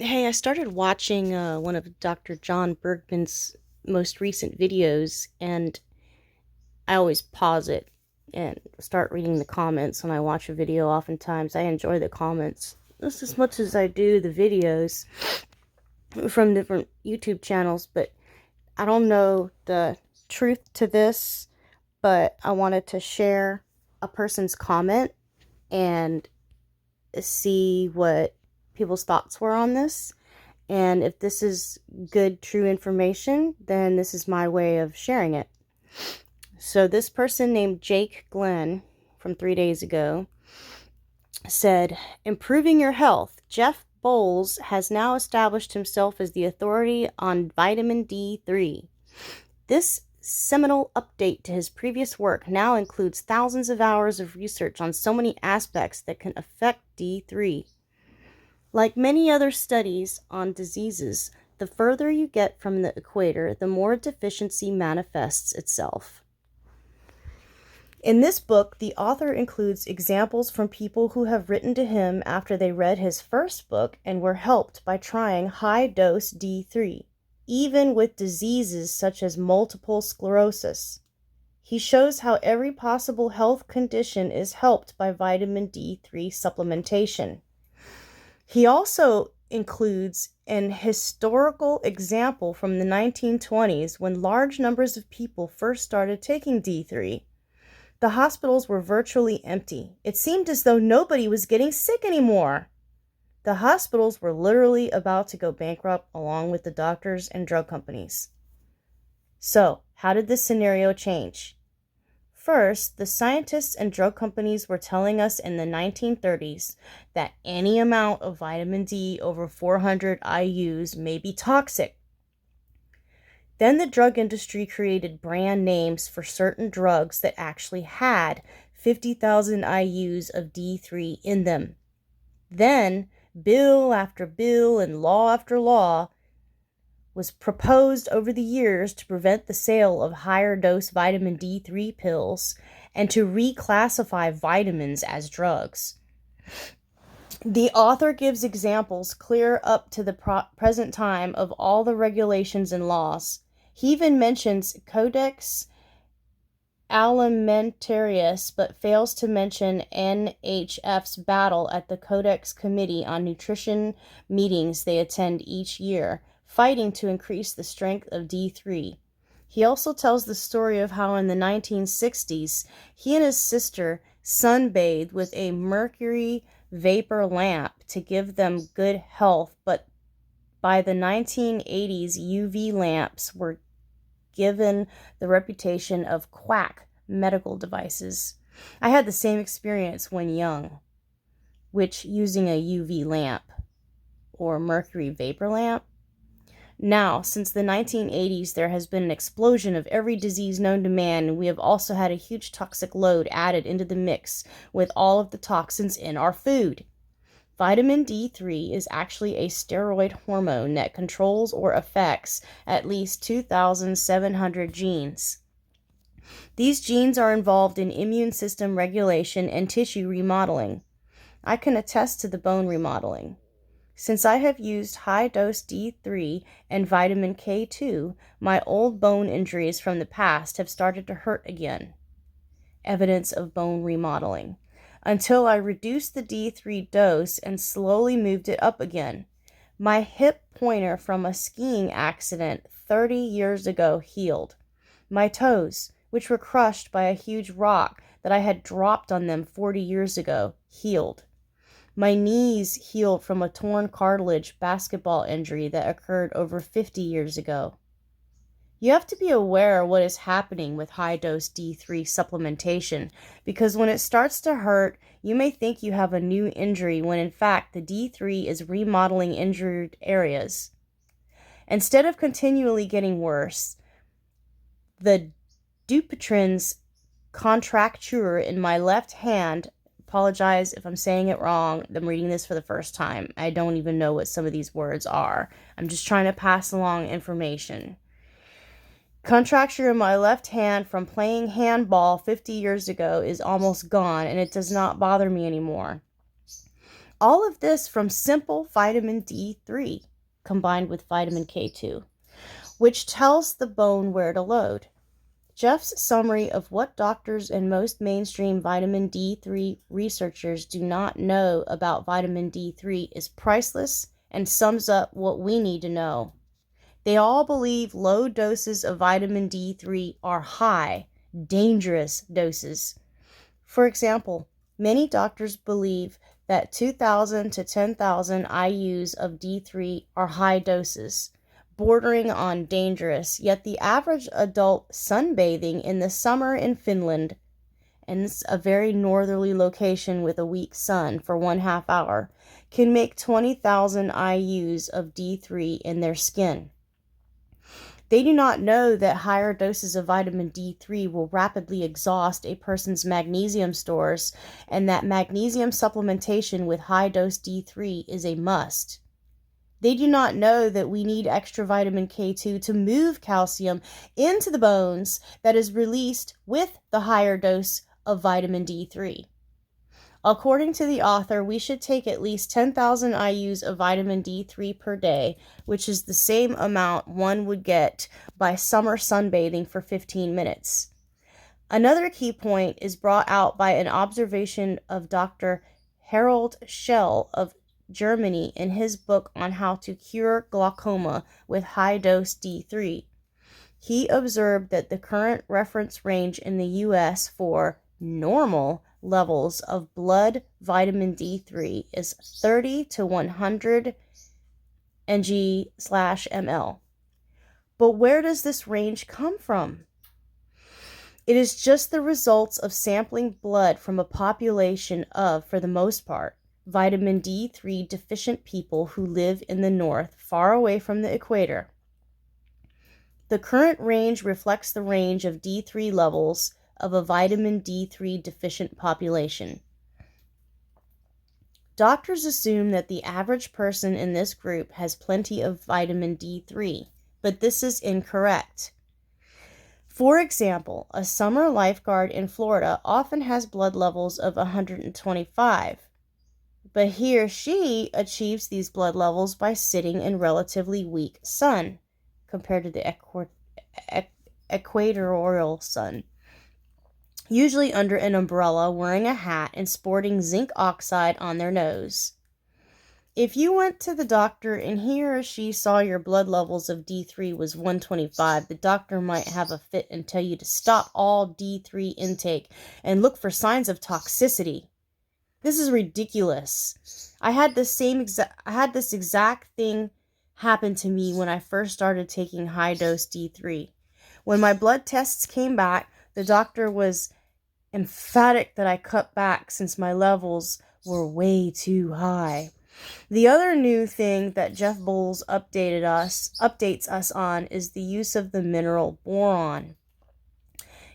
Hey, I started watching one of Dr. John Bergman's most recent videos, and I always pause it and start reading the comments when I watch a video. Oftentimes, I enjoy the comments just as much as I do the videos from different YouTube channels, but I don't know the truth to this, but I wanted to share a person's comment and see what people's thoughts were on this. And if this is good, true information, then this is my way of sharing it. So, this person named Jake Glenn from 3 days ago said, improving your health. Jeff Bowles has now established himself as the authority on vitamin D3. This seminal update to his previous work now includes thousands of hours of research on so many aspects that can affect D3. Like many other studies on diseases, the further you get from the equator, the more deficiency manifests itself. In this book, the author includes examples from people who have written to him after they read his first book and were helped by trying high-dose D3, even with diseases such as multiple sclerosis. He shows how every possible health condition is helped by vitamin D3 supplementation. He also includes an historical example from the 1920s when large numbers of people first started taking D3. The hospitals were virtually empty. It seemed as though nobody was getting sick anymore. The hospitals were literally about to go bankrupt along with the doctors and drug companies. So, how did this scenario change? First, the scientists and drug companies were telling us in the 1930s that any amount of vitamin D over 400 IUs may be toxic. Then the drug industry created brand names for certain drugs that actually had 50,000 IUs of D3 in them. Then, bill after bill and law after law was proposed over the years to prevent the sale of higher dose vitamin D3 pills and to reclassify vitamins as drugs. The author gives examples clear up to the present time of all the regulations and laws. He even mentions Codex Alimentarius, but fails to mention NHF's battle at the Codex Committee on Nutrition meetings they attend each year, fighting to increase the strength of D3. He also tells the story of how in the 1960s, he and his sister sunbathed with a mercury vapor lamp to give them good health, but by the 1980s, UV lamps were given the reputation of quack medical devices. I had the same experience when young, which using a UV lamp or mercury vapor lamp. Now, since the 1980s, there has been an explosion of every disease known to man, and we have also had a huge toxic load added into the mix with all of the toxins in our food. Vitamin D3 is actually a steroid hormone that controls or affects at least 2,700 genes. These genes are involved in immune system regulation and tissue remodeling. I can attest to the bone remodeling. Since I have used high-dose D3 and vitamin K2, my old bone injuries from the past have started to hurt again. Evidence of bone remodeling. Until I reduced the D3 dose and slowly moved it up again. My hip pointer from a skiing accident 30 years ago healed. My toes, which were crushed by a huge rock that I had dropped on them 40 years ago, healed. My knees healed from a torn cartilage basketball injury that occurred over 50 years ago. You have to be aware of what is happening with high-dose D3 supplementation, because when it starts to hurt, you may think you have a new injury when in fact the D3 is remodeling injured areas. Instead of continually getting worse, the Dupuytren's contracture in my left hand, apologize if I'm saying it wrong, I'm reading this for the first time. I don't even know what some of these words are. I'm just trying to pass along information. Contracture in my left hand from playing handball 50 years ago is almost gone, and it does not bother me anymore. All of this from simple vitamin D3 combined with vitamin K2, which tells the bone where to load. Jeff's summary of what doctors and most mainstream vitamin D3 researchers do not know about vitamin D3 is priceless and sums up what we need to know. They all believe low doses of vitamin D3 are high, dangerous doses. For example, many doctors believe that 2,000 to 10,000 IUs of D3 are high doses, bordering on dangerous, yet the average adult sunbathing in the summer in Finland, and it's a very northerly location with a weak sun for 1/2 hour, can make 20,000 IUs of D3 in their skin. They do not know that higher doses of vitamin D3 will rapidly exhaust a person's magnesium stores, and that magnesium supplementation with high-dose D3 is a must. They do not know that we need extra vitamin K2 to move calcium into the bones that is released with the higher dose of vitamin D3. According to the author, we should take at least 10,000 IUs of vitamin D3 per day, which is the same amount one would get by summer sunbathing for 15 minutes. Another key point is brought out by an observation of Dr. Harold Schell of Germany in his book on how to cure glaucoma with high-dose D3. He observed that the current reference range in the U.S. for normal levels of blood vitamin D3 is 30 to 100 ng/ml. But where does this range come from? It is just the results of sampling blood from a population of, for the most part, vitamin D3 deficient people who live in the north, far away from the equator. The current range reflects the range of D3 levels of a vitamin D3 deficient population. Doctors assume that the average person in this group has plenty of vitamin D3, but this is incorrect. For example, a summer lifeguard in Florida often has blood levels of 125, but he or she achieves these blood levels by sitting in relatively weak sun compared to the equatorial sun, usually under an umbrella, wearing a hat, and sporting zinc oxide on their nose. If you went to the doctor and he or she saw your blood levels of D3 was 125, the doctor might have a fit and tell you to stop all D3 intake and look for signs of toxicity. This is ridiculous. I had this exact thing happen to me when I first started taking high-dose D3. When my blood tests came back, the doctor was emphatic that I cut back since my levels were way too high. The other new thing that Jeff Bowles updates us on is the use of the mineral boron.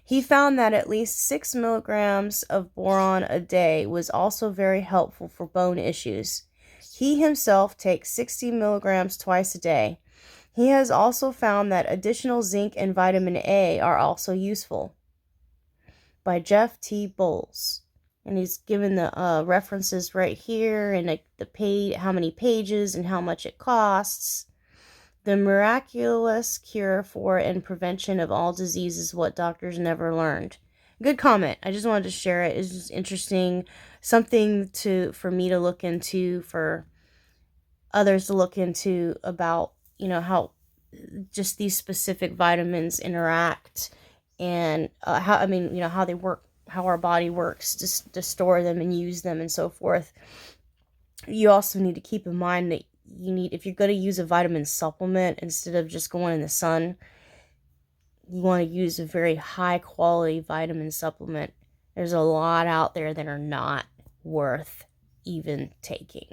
He found that at least 6 milligrams of boron a day was also very helpful for bone issues. He himself takes 60 milligrams twice a day. He has also found that additional zinc and vitamin A are also useful. By Jeff T. Bowles. And he's given the references right here and how many pages and how much it costs. The miraculous cure for and prevention of all diseases, what doctors never learned. Good comment. I just wanted to share it. It's just interesting, something for me to look into, for others to look into about, how just these specific vitamins interact and how they work, how our body works to store them and use them and so forth. You also need to keep in mind that if you're going to use a vitamin supplement instead of just going in the sun, you want to use a very high quality vitamin supplement. There's a lot out there that are not worth even taking.